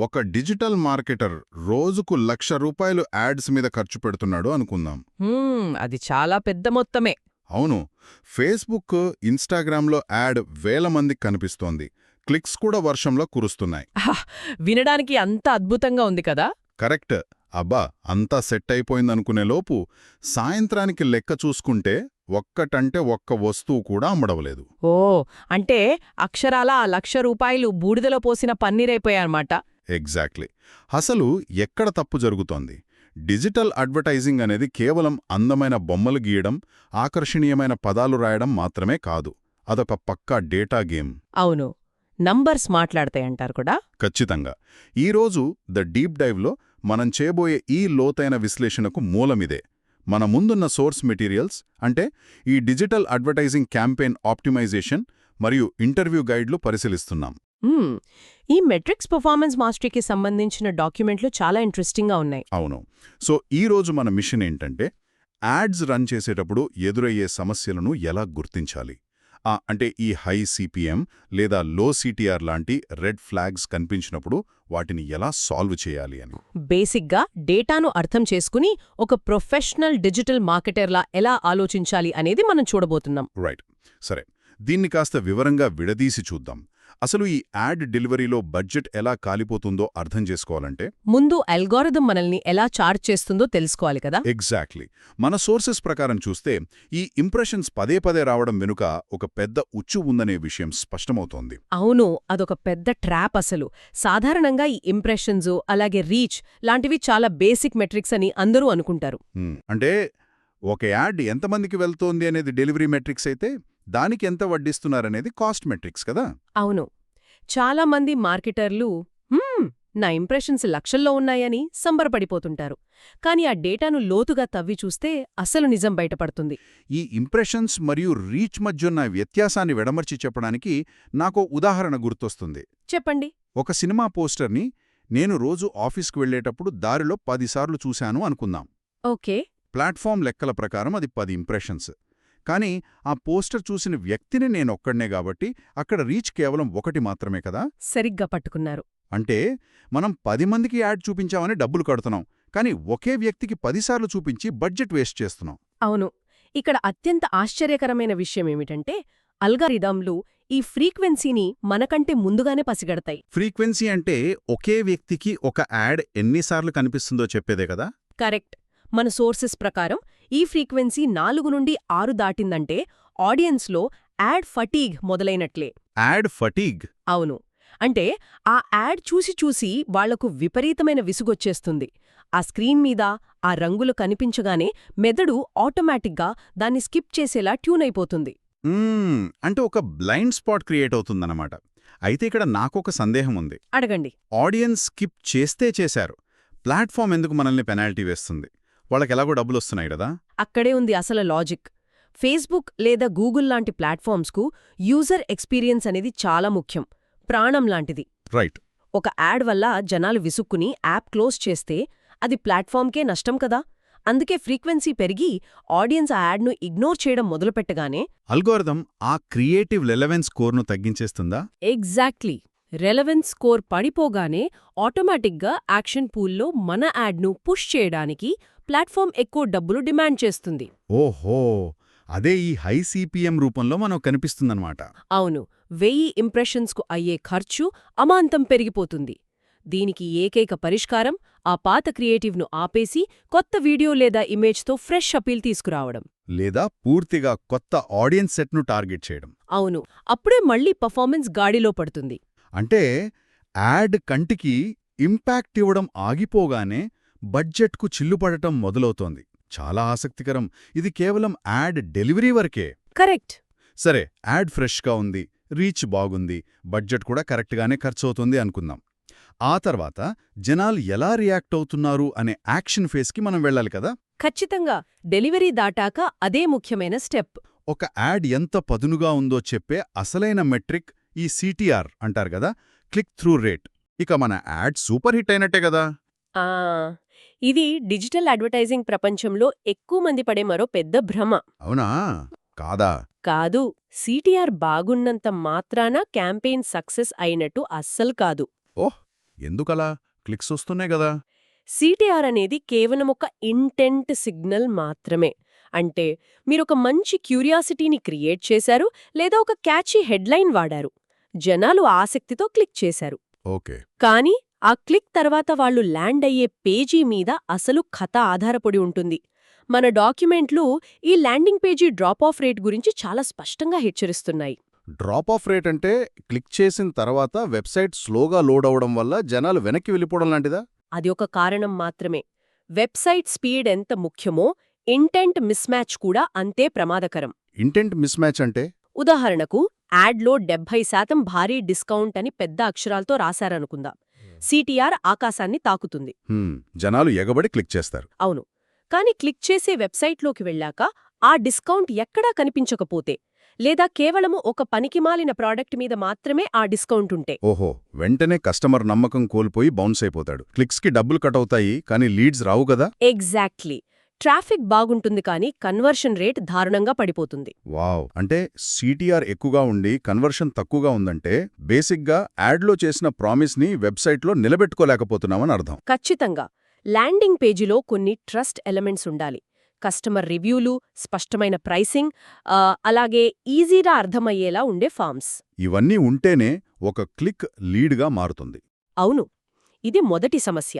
ఒక digital marketer రోజుకు ₹1,00,000 ads మీద ఖర్చు పెడుతున్నాడు అనుకుందాం. అది చాలా పెద్ద మొత్తమే. అవును, ఫేస్బుక్, ఇన్స్టాగ్రామ్లో యాడ్ వేల మందికి కనిపిస్తోంది. క్లిక్స్ కూడా వర్షంలో కురుస్తున్నాయి. వినడానికి అంత అద్భుతంగా ఉంది కదా. కరెక్ట్. అబ్బా, అంతా సెట్ అయిపోయిందనుకునే లోపు సాయంత్రానికి లెక్క చూసుకుంటే ఒక్కటంటే ఒక్క వస్తువు కూడా అమ్మడవలేదు. ఓ, అంటే అక్షరాల ఆ ₹1,00,000 బూడిదలో పోసిన పన్నీరైపోయాయన్నమాట. ఎగ్జాక్ట్లీ. అసలు ఎక్కడ తప్పు జరుగుతోంది? డిజిటల్ అడ్వర్టైజింగ్ అనేది కేవలం అందమైన బొమ్మలు గీయడం, ఆకర్షణీయమైన పదాలు రాయడం మాత్రమే కాదు. అదొక పక్కా డేటా గేమ్. అవును, నంబర్స్ మాట్లాడతాయంటారు కూడా. ఖచ్చితంగా. ఈరోజు ద డీప్ డైవ్లో మనం చేయబోయే ఈ లోతైన విశ్లేషణకు మూలమిదే. మన ముందున్న సోర్స్ మెటీరియల్స్ అంటే ఈ డిజిటల్ అడ్వర్టైజింగ్ క్యాంపెయిన్ ఆప్టిమైజేషన్ మరియు ఇంటర్వ్యూ గైడ్లు పరిశీలిస్తున్నాం. ఈ మెట్రిక్స్ పర్ఫార్మెన్స్ మాస్టరీకి సంబంధించిన డాక్యుమెంట్లు చాలా ఇంట్రెస్టింగ్గా ఉన్నాయి. అవును. సో ఈరోజు మన మిషన్ ఏంటంటే యాడ్స్ రన్ చేసేటప్పుడు ఎదురయ్యే సమస్యలను ఎలా గుర్తించాలి, అంటే ఈ హై సిపిఎం లేదా లో సిటిఆర్ లాంటి రెడ్ ఫ్లాగ్స్ కనిపించినప్పుడు వాటిని ఎలా సాల్వ్ చేయాలి అని. బేసిక్గా డేటాను అర్థం చేసుకుని ఒక ప్రొఫెషనల్ డిజిటల్ మార్కెటర్లా ఎలా ఆలోచించాలి అనేది మనం చూడబోతున్నాం. రైట్. సరే, దీన్ని కాస్త వివరంగా విడదీసి చూద్దాం. అసలు ఈ యాడ్ డెలివరీలో బడ్జెట్ ఎలా కాలిపోతుందో అర్థం చేసుకోవాలంటే ముందు అల్గోరిథం మనల్ని ఎలా చార్జ్ చేస్తుందో తెలుసుకోవాలి కదా. ఎగ్జాక్ట్లీ. మన సోర్సెస్ ప్రకారం చూస్తే ఈ ఇంప్రెషన్స్ పదే పదే రావడం వెనుక ఒక పెద్ద ఉచ్చు ఉందనే విషయం స్పష్టమవుతోంది. అవును, అదొక పెద్ద ట్రాప్. అసలు సాధారణంగా ఈ ఇంప్రెషన్స్ అలాగే రీచ్ లాంటివి చాలా బేసిక్ మెట్రిక్స్ అని అందరూ అనుకుంటారు. అంటే ఒక యాడ్ ఎంతమందికి వెళ్తోంది అనేది డెలివరీ మెట్రిక్స్ అయితే దానికి ఎంత వడ్డిస్తున్నారనేది కాస్ట్ మెట్రిక్స్ కదా. అవును, చాలా మంది మార్కెటర్లు నా ఇంప్రెషన్స్ లక్షల్లో ఉన్నాయని సంబరపడిపోతుంటారు. కానీ ఆ డేటాను లోతుగా తవ్వి చూస్తే అసలు నిజం బయటపడుతుంది. ఈ ఇంప్రెషన్స్ మరియు రీచ్ మధ్యున్న వ్యత్యాసాన్ని వెడమర్చి చెప్పడానికి నాకో ఉదాహరణ గుర్తొస్తుంది. చెప్పండి. ఒక సినిమా పోస్టర్ని నేను రోజు ఆఫీస్కి వెళ్లేటప్పుడు దారిలో 10 సార్లు చూశాను అనుకుందాం. ఓకే. ప్లాట్ఫామ్ లెక్కల ప్రకారం అది 10 ఇంప్రెషన్స్. కానీ ఆ పోస్టర్ చూసిన వ్యక్తిని నేనొక్కడ్నే కాబట్టి అక్కడ రీచ్ కేవలం 1 మాత్రమే కదా. సరిగ్గా పట్టుకున్నారు. అంటే మనం 10 మందికి యాడ్ చూపించామని డబ్బులు కడుతున్నాం, కానీ ఒకే వ్యక్తికి 10 సార్లు చూపించి బడ్జెట్ వేస్ట్ చేస్తున్నాం. అవును, ఇక్కడ అత్యంత ఆశ్చర్యకరమైన విషయమేమిటంటే అల్గారిథంలు ఈ ఫ్రీక్వెన్సీని మనకంటే ముందుగానే పసిగడతాయి. ఫ్రీక్వెన్సీ అంటే ఒకే వ్యక్తికి ఒక యాడ్ ఎన్నిసార్లు కనిపిస్తుందో చెప్పేదే కదా. కరెక్ట్. మన సోర్సెస్ ప్రకారం ఈ ఫ్రీక్వెన్సీ 4 నుండి 6 దాటిందంటే ఆడియన్స్లో యాడ్ ఫటీగ్ మొదలైనట్లే. Ad fatigue? అవును, అంటే ఆ యాడ్ చూసి చూసి వాళ్లకు విపరీతమైన విసుగొచ్చేస్తుంది. ఆ స్క్రీన్ మీద ఆ రంగులు కనిపించగానే మెదడు ఆటోమేటిక్గా దాన్ని స్కిప్ చేసేలా ట్యూన్ అయిపోతుంది. అంటే ఒక బ్లైండ్ స్పాట్ క్రియేట్ అవుతుందన్నమాట. అయితే ఇక్కడ నాకొక సందేహం ఉంది. అడగండి. ఆడియన్స్ స్కిప్ చేస్తే చేశారు, ప్లాట్ఫామ్ ఎందుకు మనల్ని పెనాల్టీ వేస్తుంది? వాళ్ళకెలాగో డబ్బులొస్తున్నాయి కదా. అక్కడే ఉంది అసలు లాజిక్. ఫేస్బుక్ లేదా గూగుల్ లాంటి ప్లాట్ఫామ్స్కు యూజర్ ఎక్స్పీరియన్స్ అనేది చాలా ముఖ్యం, ప్రాణం లాంటిది. రైట్. ఒక యాడ్ వల్ల జనాలు విసుక్కుని యాప్ క్లోజ్ చేస్తే అది ప్లాట్ఫామ్కే నష్టం కదా. అందుకే ఫ్రీక్వెన్సీ పెరిగి ఆడియన్స్ ఆ యాడ్ను ఇగ్నోర్ చేయడం మొదలుపెట్టగానే అల్గోరిథం ఆ క్రియేటివ్ రెలెవెన్స్ స్కోర్ను తగ్గించేస్తుందా? ఎగ్జాక్ట్లీ. రెలెవెన్స్ స్కోర్ పడిపోగానే ఆటోమేటిక్గా యాక్షన్ పూల్లో మన యాడ్ను పుష్ చేయడానికి ప్లాట్ఫామ్ ఎక్కువ డబ్బులు డిమాండ్ చేస్తుంది. ఓహో, అదే ఈ హై సిపిఎం రూపంలో మనం కనిపిస్తుందన్నమాట. అవును, 1000 ఇంప్రెషన్స్కు అయ్యే ఖర్చు అమాంతం పెరిగిపోతుంది. దీనికి ఏకైక పరిష్కారం ఆ పాత క్రియేటివ్ను ఆపేసి కొత్త వీడియో లేదా ఇమేజ్తో ఫ్రెష్ అపీల్ తీసుకురావడం. లేదా పూర్తిగా కొత్త ఆడియన్స్ సెట్ను టార్గెట్ చేయడం. అవును, అప్పుడే మళ్లీ పర్ఫార్మెన్స్ గాడిలో పడుతుంది. అంటే యాడ్ కంటికి ఇంపాక్ట్ ఇవ్వడం ఆగిపోగానే బడ్జెట్కు చిల్లుపడటం మొదలవుతోంది. చాలా ఆసక్తికరం. ఇది కేవలం యాడ్ డెలివరీ వరకే. కరెక్ట్. సరే, యాడ్ ఫ్రెష్గా ఉంది, రీచ్ బాగుంది, బడ్జెట్ కూడా కరెక్ట్గానే ఖర్చవుతుంది అనుకుందాం. ఆ తర్వాత జనాలు ఎలా రియాక్ట్ అవుతున్నారు అనే యాక్షన్ ఫేస్కి మనం వెళ్ళాలి కదా. ఖచ్చితంగా. డెలివరీ దాటాక అదే ముఖ్యమైన స్టెప్. ఒక యాడ్ ఎంత పదునుగా ఉందో చెప్పే అసలైన మెట్రిక్ ఈ సిటిఆర్ అంటారు కదా, క్లిక్ త్రూ రేట్. ఇక మన యాడ్ సూపర్ హిట్ అయినట్టే కదా. ఇది డిజిటల్ అడ్వర్టైజింగ్ ప్రపంచంలో ఎక్కువ మంది పడే మరో పెద్ద భ్రమ. అవునా? కాదా? కాదు. సిటిఆర్ బాగున్నంత మాత్రాన క్యాంపెయిన్ సక్సెస్ అయినట్టు అస్సలు కాదు. ఓహ్, ఎందుకలా? క్లిక్స్ వస్తున్నాయి గదా! సిటిఆర్ అనేది కేవలం ఒక ఇంటెంట్ సిగ్నల్ మాత్రమే. అంటే మీరొక మంచి క్యూరియాసిటీని క్రియేట్ చేశారు లేదా ఒక క్యాచీ హెడ్లైన్ వాడారు. జనాలు ఆసక్తితో క్లిక్ చేశారు. ఓకే. కానీ ఆ క్లిక్ తర్వాత వాళ్ళు ల్యాండ్ అయ్యే పేజీ మీద అసలు కథ ఆధారపడి ఉంటుంది. మన డాక్యుమెంట్లు ఈ landing page drop of rate గురించి చాలా స్పష్టంగా హెచ్చరిస్తున్నాయి. డ్రాప్ ఆఫ్ రేట్ అంటే క్లిక్ చేసిన తర్వాత వెబ్సైట్ స్లోగా లోడ్ అవడం వల్ల జనాలు వెనక్కి వెళ్ళిపోవడం లాంటిదా? అది ఒక కారణం మాత్రమే. వెబ్సైట్ స్పీడ్ ఎంత ముఖ్యమో ఇంటెంట్ మిస్మ్యాచ్ కూడా అంతే ప్రమాదకరం. ఇంటెంట్ మిస్‌మ్యాచ్ అంటే? ఉదాహరణకు యాడ్లో 70% భారీ డిస్కౌంట్ అని పెద్ద అక్షరాలతో రాశారనుకుందాం. సిటిఆర్ ఆకాశాన్ని తాకుతుంది. జనాలు ఎగబడి క్లిక్ చేస్తారు. అవును. కానీ క్లిక్ చేసే వెబ్సైట్లోకి వెళ్ళాక ఆ డిస్కౌంట్ ఎక్కడా కనిపించకపోతే, లేదా కేవలము ఒక పనికిమాలిన ప్రాడక్ట్ మీద మాత్రమే ఆ డిస్కౌంట్ ఉంటే, ఓహో, వెంటనే కస్టమర్ నమ్మకం కోల్పోయి బౌన్స్ అయిపోతాడు. క్లిక్స్కి డబ్బులు కట్ అవుతాయి, కానీ లీడ్స్ రావు గదా? ఎగ్జాక్ట్లీ. ట్రాఫిక్ బాగుంటుంది కానీ కన్వర్షన్ రేట్ దారుణంగా పడిపోతుంది. వావ్! అంటే సిటిఆర్ ఎక్కువగా ఉండి కన్వర్షన్ తక్కువగా ఉందంటే బేసిక్గా యాడ్లో చేసిన ప్రామిస్ని వెబ్సైట్లో నిలబెట్టుకోలేకపోతున్నామని అర్థం. ఖచ్చితంగా. ల్యాండింగ్ పేజీలో కొన్ని ట్రస్ట్ ఎలిమెంట్స్ ఉండాలి. కస్టమర్ రివ్యూలు, స్పష్టమైన ప్రైసింగ్, అలాగే ఈజీగా అర్థమయ్యేలా ఉండే ఫామ్స్. ఇవన్నీ ఉంటేనే ఒక క్లిక్ లీడ్గా మారుతుంది. అవును. ఇది మొదటి సమస్య.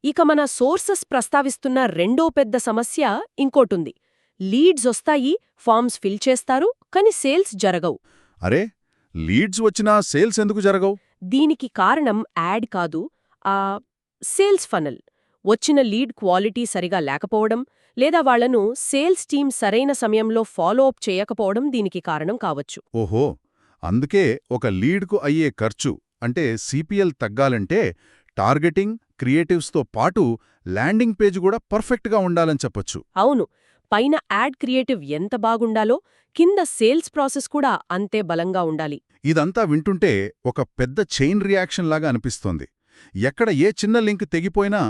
ఇక మన సోర్సెస్ ప్రస్తావిస్తున్న రెండో పెద్ద సమస్య ఇంకోటుంది. లీడ్స్ వస్తాయి, ఫామ్స్ ఫిల్ చేస్తారు, కానీ సేల్స్ జరగవు. అరే, లీడ్స్ వచ్చినా సేల్స్ ఎందుకు జరగవు? దీనికి కారణం యాడ్ కాదు, సేల్స్ ఫనల్. వచ్చిన లీడ్ క్వాలిటీ సరిగా లేకపోవడం, లేదా వాళ్లను సేల్స్ టీమ్ సరైన సమయంలో ఫాలో అప్ చేయకపోవడం దీనికి కారణం కావచ్చు. ఓహో, అందుకే ఒక లీడ్కు అయ్యే ఖర్చు అంటే సిపిఎల్ తగ్గాలంటే టార్గెటింగ్, క్రియేటివ్స్తో పాటు ల్యాండింగ్ పేజ్ కూడా పర్ఫెక్ట్గా ఉండాలని చెప్పొచ్చు. అవును. పైన యాడ్ క్రియేటివ్ ఎంత బాగుండాలో కింద సేల్స్ ప్రాసెస్ కూడా అంతే బలంగా ఉండాలి. ఇదంతా వింటుంటే ఒక పెద్ద చైన్ రియాక్షన్ లాగా అనిపిస్తోంది. ఎక్కడ ఏ చిన్న లింక్ తెగిపోయినా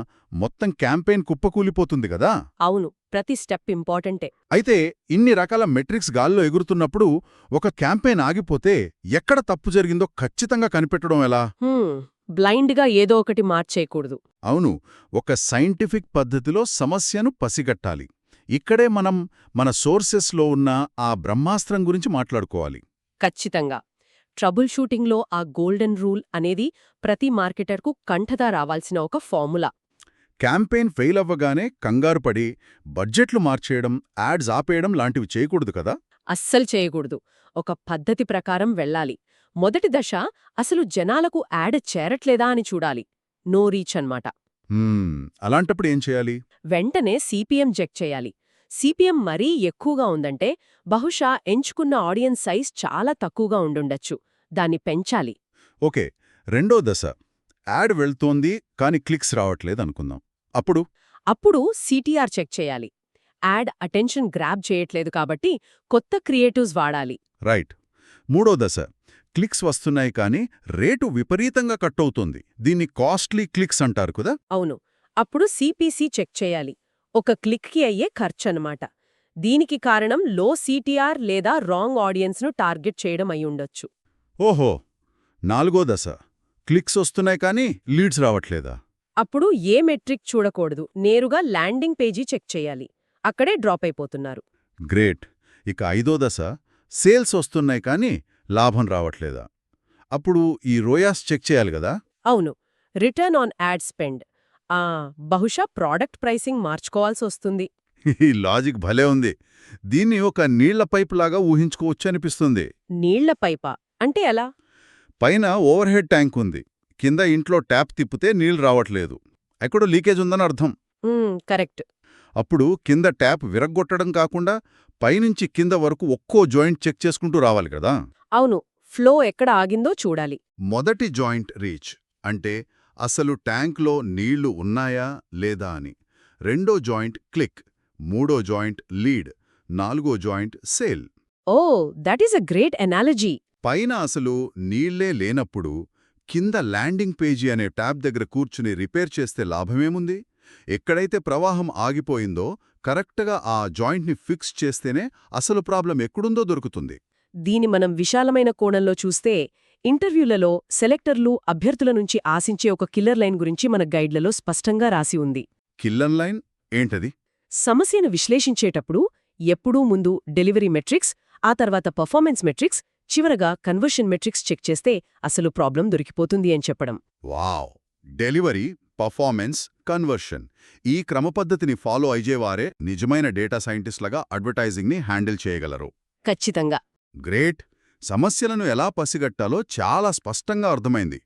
మొత్తం క్యాంపెయిన్ కుప్పకూలిపోతుంది గదా? అవును. ప్రతి స్టెప్ ఇంపార్టెంటే. అయితే ఇన్ని రకాల మెట్రిక్స్ గాల్లో ఎగురుతున్నప్పుడు ఒక క్యాంపెయిన్ ఆగిపోతే ఎక్కడ తప్పు జరిగిందో ఖచ్చితంగా కనిపెట్టడం ఎలా? బ్లైండ్గా ఏదో ఒకటి మార్చేయకూడదు. అవును, ఒక సైంటిఫిక్ పద్ధతిలో సమస్యను పసిగట్టాలి. ఇక్కడే మనం మన సోర్సెస్లో ఉన్న ఆ బ్రహ్మాస్త్రం గురించి మాట్లాడుకోవాలి. ఖచ్చితంగా. ట్రబుల్ షూటింగ్లో ఆ గోల్డెన్ రూల్ అనేది ప్రతి మార్కెటర్కు కంఠదా రావాల్సిన ఒక ఫార్ములా. క్యాంపెయిన్ ఫెయిల్ అవ్వగానే కంగారుపడి బడ్జెట్లు మార్చేయడం, యాడ్స్ ఆపేయడం లాంటివి చేయకూడదు కదా? అస్సలు చేయకూడదు. ఒక పద్ధతి ప్రకారం వెళ్ళాలి. మొదటి దశ అసలు జనాలకు యాడ్ చేరట్లేదా అని చూడాలి. నో రీచ్ అన్నమాట. అలాంటప్పుడు ఏం చేయాలి? వెంటనే సిపిఎం చెక్ చేయాలి. సిపిఎం మరీ ఎక్కువగా ఉందంటే బహుశా ఎంచుకున్న ఆడియన్స్ సైజ్ చాలా తక్కువగా ఉండుండొచ్చు. దాన్ని పెంచాలి. ఓకే, రెండో దశ. యాడ్ వెళ్తోంది కాని క్లిక్స్ రావట్లేదనుకుందాం. అప్పుడు సిటిఆర్ చెక్ చేయాలి. యాడ్ అటెన్షన్ గ్రాబ్ చేయట్లేదు కాబట్టి కొత్త క్రియేటివ్స్ వాడాలి. రైట్. మూడో దశ. క్లిక్స్ వస్తున్నాయి కానీ రేటు విపరీతంగా కట్ అవుతోంది. దీన్ని కాస్ట్లీ క్లిక్స్ అంటారు కదా? అవును. అప్పుడు సిపిసి చెక్ చేయాలి. ఒక క్లిక్కి అయ్యే ఖర్చనమాట. దీనికి కారణం లో సిటిఆర్ లేదా రాంగ్ ఆడియన్స్ను టార్గెట్ చేయడం అయ్యుండొచ్చు. ఓహో, నాలుగో దశ. క్లిక్స్ వస్తున్నాయి కానీ లీడ్స్ రావట్లేదా? అప్పుడు ఏ మెట్రిక్ చూడకూడదు, నేరుగా ల్యాండింగ్ పేజీ చెక్ చేయాలి. అక్కడే డ్రాప్ అయిపోతున్నారు. గ్రేట్. ఇక ఐదో దశ. సేల్స్ వస్తున్నాయి కానీ లాభం రావట్లేదా? అప్పుడు ఈ రోయాస్ చెక్ చేయాలి గదా? అవును. Return on add spend. బహుశా ప్రాడక్ట్ ప్రైసింగ్ మార్చుకోవాల్సొస్తుంది. ఈ లాజిక్ భలే ఉంది. దీన్ని ఒక నీళ్ల పైపులాగా ఊహించుకోవచ్చు అనిపిస్తుంది. నీళ్ల పైపా అంటే ఎలా? పైన ఓవర్ హెడ్ ట్యాంక్ ఉంది, కింద ఇంట్లో ట్యాప్ తిప్పితే నీళ్లు రావట్లేదు. ఎక్కడో లీకేజ్ ఉందని అర్థం. కరెక్ట్. అప్పుడు కింద ట్యాప్ విరగ్గొట్టడం కాకుండా పైనుంచి కింద వరకు ఒక్కో జాయింట్ చెక్ చేసుకుంటూ రావాలి కదా? అవును. ఫ్లో ఎక్కడ ఆగిందో చూడాలి. మొదటి జాయింట్ రీచ్ అంటే అసలు ట్యాంక్లో నీళ్లు ఉన్నాయా లేదా అని. రెండో జాయింట్ క్లిక్, మూడో జాయింట్ లీడ్, నాలుగో joint sale. Oh, that is a great analogy. పైన అసలు నీళ్లే లేనప్పుడు కింద ల్యాండింగ్ పేజీ అనే ట్యాబ్ దగ్గర కూర్చుని రిపేర్ చేస్తే లాభమేముంది? ఎక్కడైతే ప్రవాహం ఆగిపోయిందో కరెక్ట్గా ఆ జాయింట్ని ఫిక్స్ చేస్తేనే అసలు ప్రాబ్లం ఎక్కడుందో దొరుకుతుంది. దీని మనం విశాలమైన కోణంలో చూస్తే ఇంటర్వ్యూలలో సెలెక్టర్లు అభ్యర్థుల నుంచి ఆశించే ఒక కిల్లర్ లైన్ గురించి మన గైడ్లలో స్పష్టంగా రాసి ఉంది. కిల్లర్ లైన్ ఏంటది? సమస్యను విశ్లేషించేటప్పుడు ఎప్పుడూ ముందు డెలివరీ మెట్రిక్స్, ఆ తర్వాత పర్ఫార్మెన్స్ మెట్రిక్స్, చివరగా కన్వర్షన్ మెట్రిక్స్ చెక్ చేస్తే అసలు ప్రాబ్లం దొరికిపోతుంది అని చెప్పడం. వావ్! డెలివరీ, పర్ఫార్మెన్స్, కన్వర్షన్ ఈ క్రమపద్ధతిని ఫాలో అయ్యేవారే నిజమైన డేటా సైంటిస్ట్లుగా అడ్వర్టైజింగ్ని హ్యాండిల్ చేయగలరు. ఖచ్చితంగా. గ్రేట్! సమస్యలను ఎలా పసిగట్టాలో చాలా స్పష్టంగా అర్థమైంది.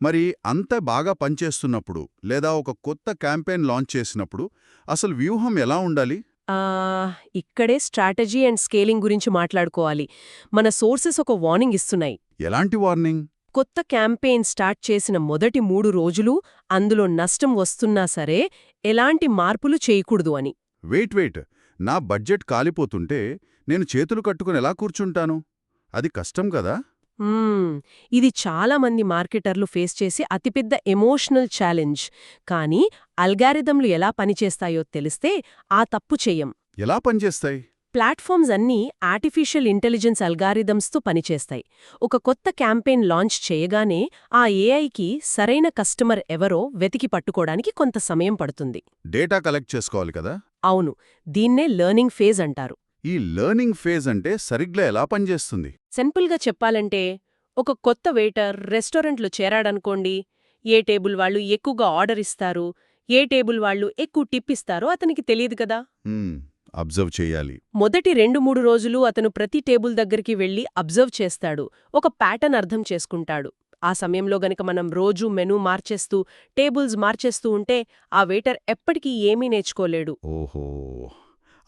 మరి అంత బాగా పనిచేస్తున్నప్పుడు లేదా ఒక కొత్త క్యాంపెయిన్ లాంచ్ చేసినప్పుడు అసలు వ్యూహం ఎలా ఉండాలి? ఇక్కడే స్ట్రాటజీ అండ్ స్కేలింగ్ గురించి మాట్లాడుకోవాలి. మన సోర్సెస్ ఒక వార్నింగ్ ఇస్తున్నాయి. ఎలాంటి వార్నింగ్? కొత్త క్యాంపెయిన్ స్టార్ట్ చేసిన మొదటి 3 రోజులు అందులో నష్టం వస్తున్నా సరే ఎలాంటి మార్పులు చేయకూడదు అని. వెయిట్! నా బడ్జెట్ కాలిపోతుంటే నేను చేతులు కట్టుకుని ఎలా కూర్చుంటాను? అది కష్టం కదా? ఇది చాలా మంది మార్కెటర్లు ఫేస్ చేసే అతిపెద్ద ఎమోషనల్ ఛాలెంజ్. కానీ అల్గారిథంలు ఎలా పనిచేస్తాయో తెలిస్తే ఆ తప్పు చెయ్యం. ఎలా పనిచేస్తాయి? ప్లాట్ఫామ్స్ అన్నీ ఆర్టిఫిషియల్ ఇంటెలిజెన్స్ అల్గారిథమ్స్తో పనిచేస్తాయి. ఒక కొత్త క్యాంపెయిన్ లాంచ్ చేయగానే ఆ ఏఐకి సరైన కస్టమర్ ఎవరో వెతికి పట్టుకోవడానికి కొంత సమయం పడుతుంది. డేటా కలెక్ట్ చేసుకోవాలి కదా? అవును, దీన్నే లెర్నింగ్ ఫేజ్ అంటారు. ఈ లెర్నింగ్ ఫేజ్ అంటే సరిగ్గా ఎలా పనిచేస్తుంది? సింపుల్గా చెప్పాలంటే, ఒక కొత్త వెయిటర్ రెస్టారెంట్లో చేరాడనుకోండి, ఏ టేబుల్ వాళ్ళు ఎక్కువగా ఆర్డర్ ఇస్తారు, ఏ టేబుల్ వాళ్ళు ఎక్కువ టిప్ ఇస్తారో అతనికి తెలియదు కదా. అబ్జర్వ్ చేయాలి. మొదటి 2-3 రోజులు అతను ప్రతి టేబుల్ దగ్గరికి వెళ్లి అబ్జర్వ్ చేస్తాడు, ఒక ప్యాటర్న్ అర్థం చేసుకుంటాడు. ఆ సమయంలో గనక మనం రోజూ మెనూ మార్చేస్తూ టేబుల్స్ మార్చేస్తూ ఉంటే ఆ వెయిటర్ ఎప్పటికీ ఏమీ నేర్చుకోలేడు. ఓహో,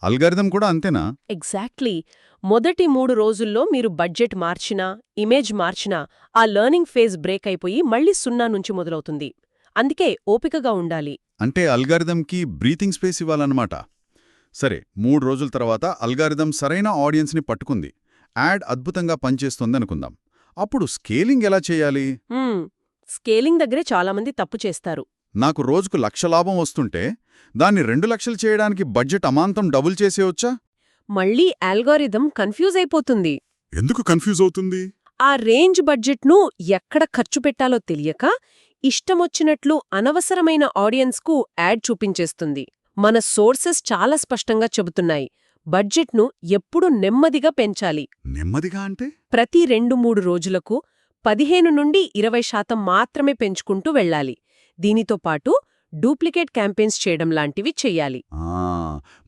అల్గారిథం కూడా అంతేనా? ఎగ్జాక్ట్లీ. మొదటి 3 రోజుల్లో మీరు బడ్జెట్ మార్చినా, ఇమేజ్ మార్చినా ఆ లెర్నింగ్ ఫేజ్ బ్రేక్ అయిపోయి మళ్లీ 0 నుంచి మొదలవుతుంది. అందుకే ఓపికగా ఉండాలి. అంటే అల్గారిథంకి బ్రీతింగ్ స్పేస్ ఇవ్వాలన్నమాట. సరే, 3 రోజుల తర్వాత అల్గారిథం సరైన ఆడియన్స్ని పట్టుకుంది, యాడ్ అద్భుతంగా పనిచేస్తోందనుకుందాం. అప్పుడు స్కేలింగ్ ఎలా చేయాలి? స్కేలింగ్ దగ్గరే చాలామంది తప్పు చేస్తారు. నాకు రోజుకు 1,00,000 లాభం వస్తుంటే దాన్ని 2 లక్షలు చేయడానికి బడ్జెట్ అమాంతం డబుల్ చేసేయొచ్చా? మళ్ళీ అల్గారిథం కన్ఫ్యూజ్ అయిపోతుంది. ఎందుకు కన్ఫ్యూజ్ అవుతుంది? ఆ రేంజ్ బడ్జెట్ను ఎక్కడ ఖర్చు పెట్టాలో తెలియక ఇష్టమొచ్చినట్లు అనవసరమైన ఆడియన్స్కు యాడ్ చూపించేస్తుంది. మన సోర్సెస్ చాలా స్పష్టంగా చెబుతున్నాయి, బడ్జెట్ను ఎప్పుడూ నెమ్మదిగా పెంచాలి. నెమ్మదిగా అంటే? ప్రతి 2-3 రోజులకు 15 నుండి 20% మాత్రమే పెంచుకుంటూ వెళ్ళాలి. దీనితో పాటు డూప్లికేట్ క్యాంపెయిన్స్ చేయడం లాంటివి చెయ్యాలి.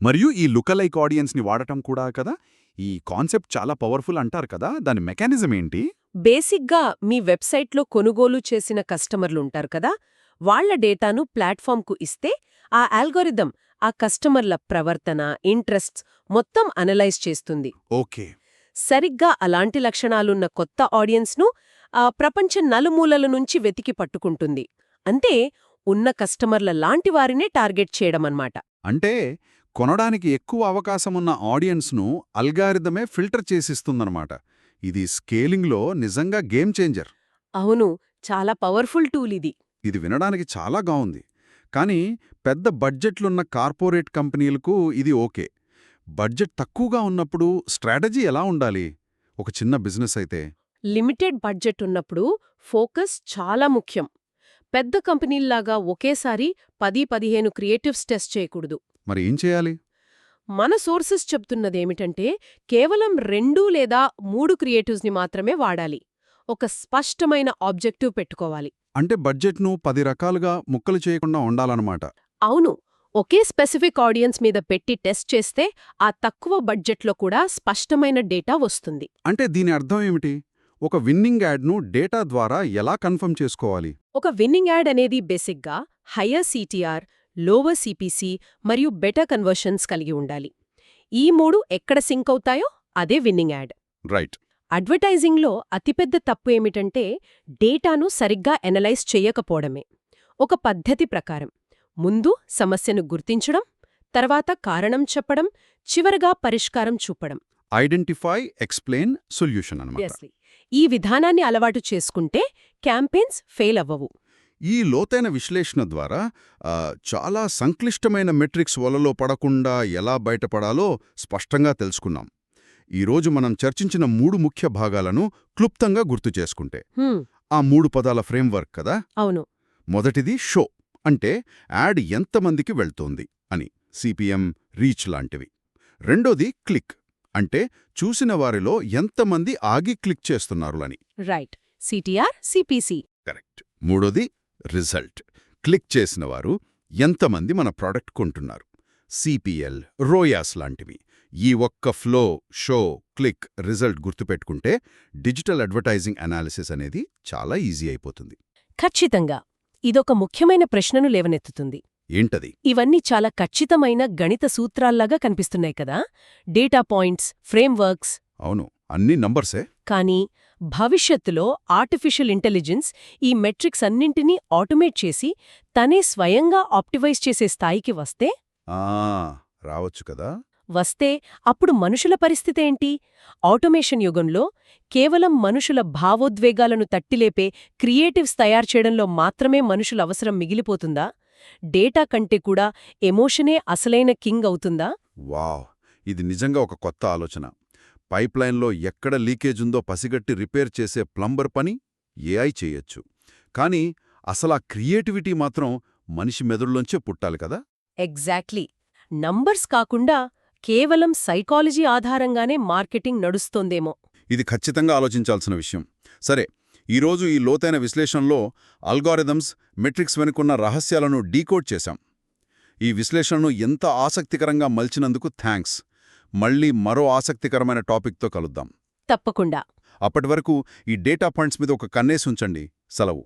మరియు ఈ లుకలైక్ ఆడియన్స్ని వాడటం కూడా కదా? ఈ కాన్సెప్ట్ చాలా పవర్ఫుల్ అంటారు కదా, దాని మెకానిజం ఏంటి? బేసిక్గా మీ వెబ్సైట్లో కొనుగోలు చేసిన కస్టమర్లుంటారు కదా, వాళ్ల డేటాను ప్లాట్ఫామ్కు ఇస్తే ఆ అల్గోరిథం ఆ కస్టమర్ల ప్రవర్తన, ఇంట్రెస్ట్స్ మొత్తం అనలైజ్ చేస్తుంది. ఓకే. సరిగ్గా అలాంటి లక్షణాలున్న కొత్త ఆడియన్స్ను ప్రపంచ నలుమూలల నుంచి వెతికి పట్టుకుంటుంది. అంటే ఉన్న కస్టమర్ల లాంటి వారినే టార్గెట్ చేయడమన్నమాట. అంటే కొనడానికి ఎక్కువ అవకాశమున్న ఆడియన్స్ను అల్గారిథమే ఫిల్టర్ చేసిస్తుందన్నమాట. ఇది స్కేలింగ్లో నిజంగా గేమ్ చేంజర్. అవును, చాలా పవర్ఫుల్ టూల్ ఇది. ఇది వినడానికి చాలా బాగుంది. కానీ పెద్ద బడ్జెట్లున్న కార్పొరేట్ కంపెనీలకు ఇది ఓకే. బడ్జెట్ తక్కువగా ఉన్నప్పుడు స్ట్రాటజీ ఎలా ఉండాలి? ఒక చిన్న బిజినెస్ అయితే లిమిటెడ్ బడ్జెట్ ఉన్నప్పుడు ఫోకస్ చాలా ముఖ్యం. పెద్ద కంపెనీల్లాగా ఒకేసారి 10-15 క్రియేటివ్స్ టెస్ట్ చేయకూడదు. మరి ఏం చేయాలి? మన సోర్సెస్ చెప్తున్నదేమిటంటే కేవలం 2 లేదా 3 క్రియేటివ్స్ని మాత్రమే వాడాలి. ఒక స్పష్టమైన ఆబ్జెక్టివ్ పెట్టుకోవాలి. అంటే బడ్జెట్ను 10 రకాలుగా ముక్కలు చేయకుండా ఉండాలన్నమాట. అవును, ఒకే స్పెసిఫిక్ ఆడియన్స్ మీద పెట్టి టెస్ట్ చేస్తే ఆ తక్కువ బడ్జెట్లో కూడా స్పష్టమైన డేటా వస్తుంది. అంటే దీని అర్థం ఏమిటి? ఒక విన్నింగ్ యాడ్ను డేటా ద్వారా ఎలా కన్ఫర్మ్ చేసుకోవాలి? ఒక విన్నింగ్ యాడ్ అనేది బేసిక్గా హయ్యర్ సిటిఆర్, లోవర్ సిపిసి మరియు బెటర్ కన్వర్షన్స్ కలిగి ఉండాలి. ఈ 3 ఎక్కడ సింక్ అవుతాయో అదే విన్నింగ్ యాడ్. రైట్. అడ్వర్టైజింగ్లో అతిపెద్ద తప్పు ఏమిటంటే డేటాను సరిగ్గా ఎనలైజ్ చెయ్యకపోవడమే. ఒక పద్ధతి ప్రకారం ముందు సమస్యను గుర్తించడం, తర్వాత కారణం చెప్పడం, చివరగా పరిష్కారం చూపడం. ఐడెంటిఫై, ఎక్స్ప్లెయిన్, సొల్యూషన్ అన్నమాట. ఈ విధానాన్ని అలవాటు చేసుకుంటే క్యాంపెయిన్స్ ఫెయిల్ అవ్వవు. ఈ లోతైన విశ్లేషణ ద్వారా చాలా సంక్లిష్టమైన మెట్రిక్స్ వలలో పడకుండా ఎలా బయటపడాలో స్పష్టంగా తెలుసుకున్నాం. ఈరోజు మనం చర్చించిన 3 ముఖ్య భాగాలను క్లుప్తంగా గుర్తు చేసుకుంటే హ్మ్, ఆ 3 పదాల ఫ్రేమ్వర్క్ కదా. అవును. మొదటిది షో, అంటే యాడ్ ఎంతమందికి వెళ్తోంది అని, సిపిఎం, రీచ్ లాంటివి. రెండోది క్లిక్, అంటే చూసిన వారిలో ఎంతమంది ఆగి క్లిక్ చేస్తున్నారు అని. రైట్. CTR, CPC. కరెక్ట్. మూడోది రిజల్ట్, క్లిక్ చేసిన వారు ఎంతమంది మన ప్రోడక్ట్ కొంటున్నారు, సిపిఎల్, రోయాస్ లాంటివి. ఈ ఒక్క ఫ్లో, షో, క్లిక్, రిజల్ట్ గుర్తుపెట్టుకుంటే డిజిటల్ అడ్వర్టైజింగ్ అనాలిసిస్ అనేది చాలా ఈజీ అయిపోతుంది. ఖచ్చితంగా. ఇదొక ముఖ్యమైన ప్రశ్నను లేవనెత్తుతుంది. ఏంటది? ఇవన్నీ చాలా ఖచ్చితమైన గణిత సూత్రాల్లాగా కనిపిస్తున్నాయి కదా, డేటా పాయింట్స్, ఫ్రేమ్వర్క్స్. అవును, అన్ని నంబర్సే. కానీ భవిష్యత్తులో ఆర్టిఫిషియల్ ఇంటెలిజెన్స్ ఈ మెట్రిక్స్ అన్నింటినీ ఆటోమేట్ చేసి తనే స్వయంగా ఆప్టిమైజ్ చేసే స్థాయికి వస్తే ఆ రావచ్చు కదా. అప్పుడు మనుషుల పరిస్థితేంటి? ఆటోమేషన్ యుగంలో కేవలం మనుషుల భావోద్వేగాలను తట్టిలేపే క్రియేటివ్స్ తయారుచేయడంలో మాత్రమే మనుషుల అవసరం మిగిలిపోతుందా? డేటా కంటే కూడా ఎమోషనే అసలైన కింగ్ అవుతుందా? వావ్, ఇది నిజంగా ఒక కొత్త ఆలోచన. పైప్లైన్లో ఎక్కడ లీకేజుందో పసిగట్టి రిపేర్ చేసే ప్లంబర్ పని ఏఐ చేయొచ్చు. కానీ అసలా క్రియేటివిటీ మాత్రం మనిషి మెదడులోంచే పుట్టాలి కదా. ఎగ్జాక్ట్లీ. నంబర్స్ కాకుండా కేవలం సైకాలజీ ఆధారంగానే మార్కెటింగ్ నడుస్తోందేమో. ఇది ఖచ్చితంగా ఆలోచించాల్సిన విషయం. సరే, ఈరోజు ఈ లోతైన విశ్లేషణలో అల్గారిథమ్స్, మెట్రిక్స్ వెనుకున్న రహస్యాలను డీకోడ్ చేశాం. ఈ విశ్లేషణను ఎంత ఆసక్తికరంగా మలిచినందుకు థ్యాంక్స్. మళ్ళీ మరో ఆసక్తికరమైన టాపిక్తో కలుద్దాం. తప్పకుండా. అప్పటివరకు ఈ డేటా పాయింట్స్ మీద ఒక కన్నేసి ఉంచండి. సెలవు.